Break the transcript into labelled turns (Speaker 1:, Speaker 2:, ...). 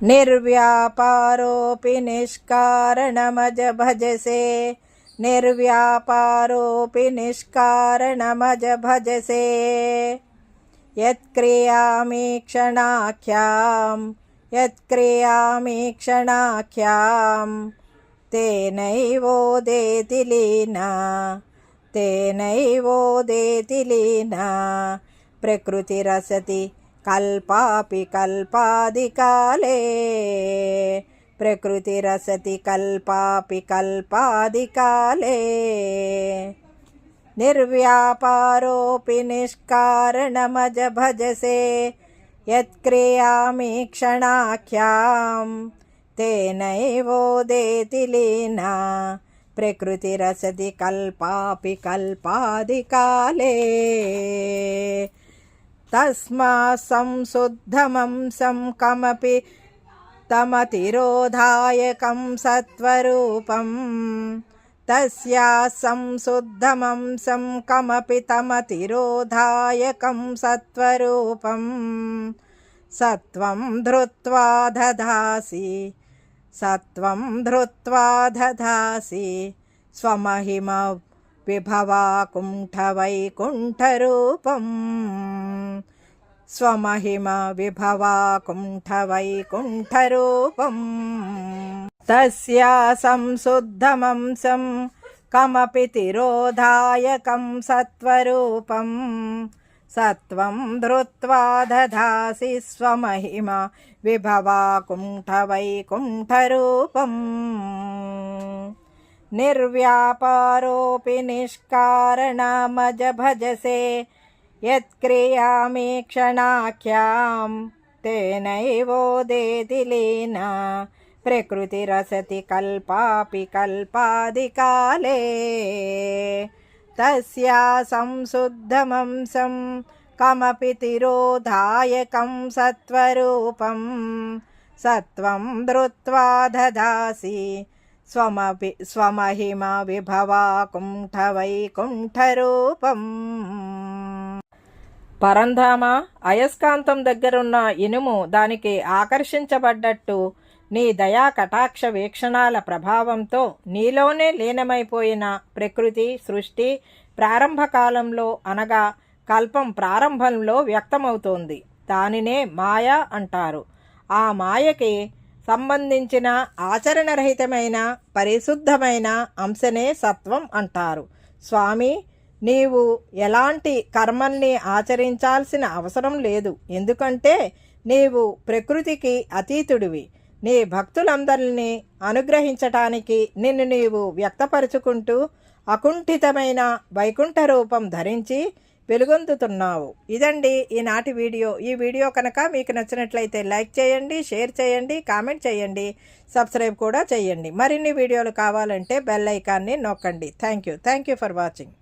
Speaker 1: निर्व्यापारोऽपि निष्कारणमज भजसे निर्व्यापारोऽपि निष्कारणमज भजसे यत्क्रियामीक्षणाख्यां तेनैवोदेति लीना प्रकृतिरसति कल्पापि कल्पादिकाले प्रकृतिरसति कल्पापि कल्पादिकाले निर्व्यापारोऽपि निष्कारणमज भजसे यत्क्रियामीक्षणाख्यां तेनैवोदेति लीना प्रकृतिरसति कल्पापि कल्पादिकाले तस्मात् संशुद्धमंसं कमपि तमतिरोधायकं सत्वरूपं तस्याः संशुद्धमंसं कमपि तमतिरोधायकं सत्वरूपं सत्वं धृत्वा दधासि स्वमहिमा विभवाकुण्ठवैकुण्ठरूपम् स्वमहिमा विभवाकुण्ठवैकुण्ठरूपम् तस्या संशुद्धमंसं कमपि तिरोधायकं सत्वरूपं सत्वं धृत्वा दधासि स्वमहिमा विभवाकुण्ठवैकुण्ठरूपम् निर्व्यापारोऽपि निष्कारणमज भजसे यत्क्रियामीक्षणाख्यां तेनैवोदेति लीना प्रकृतिरसति कल्पापि कल्पादिकाले तस्या संशुद्धमंसं कमपि तिरोधायकं सत्वरूपं सत्वं धृत्वा दधासि स्वमहिमा విభవాకుంఠవైకుంఠరూపం. పరంధామ, అయస్కాంతం దగ్గరున్న ఇనుము దానికి ఆకర్షించబడ్డట్టు నీ దయా కటాక్ష వీక్షణాల ప్రభావంతో నీలోనే లీనమైపోయిన ప్రకృతి సృష్టి ప్రారంభకాలంలో అనగా కల్పం ప్రారంభంలో వ్యక్తమవుతోంది. దానినే మాయ అంటారు. ఆ మాయకి సంబంధించిన ఆచరణరహితమైన పరిశుద్ధమైన అంశనే సత్వం అంటారు. స్వామి, నీవు ఎలాంటి కర్మల్ని ఆచరించాల్సిన అవసరం లేదు. ఎందుకంటే నీవు ప్రకృతికి అతీతుడివి. నీ భక్తులందరినీ అనుగ్రహించటానికి నిన్ను నీవు వ్యక్తపరుచుకుంటూ అకుంఠితమైన వైకుంఠ రూపం ధరించి వెలుగొందుతున్నావు. ఇదండి ఈనాటి వీడియో. ఈ వీడియో కనుక మీకు నచ్చినట్లయితే లైక్ చేయండి, షేర్ చేయండి, కామెంట్ చేయండి, సబ్స్క్రైబ్ కూడా చేయండి. మరిన్ని వీడియోలు కావాలంటే బెల్ ఐకాన్ని నొక్కండి. Thank you for watching.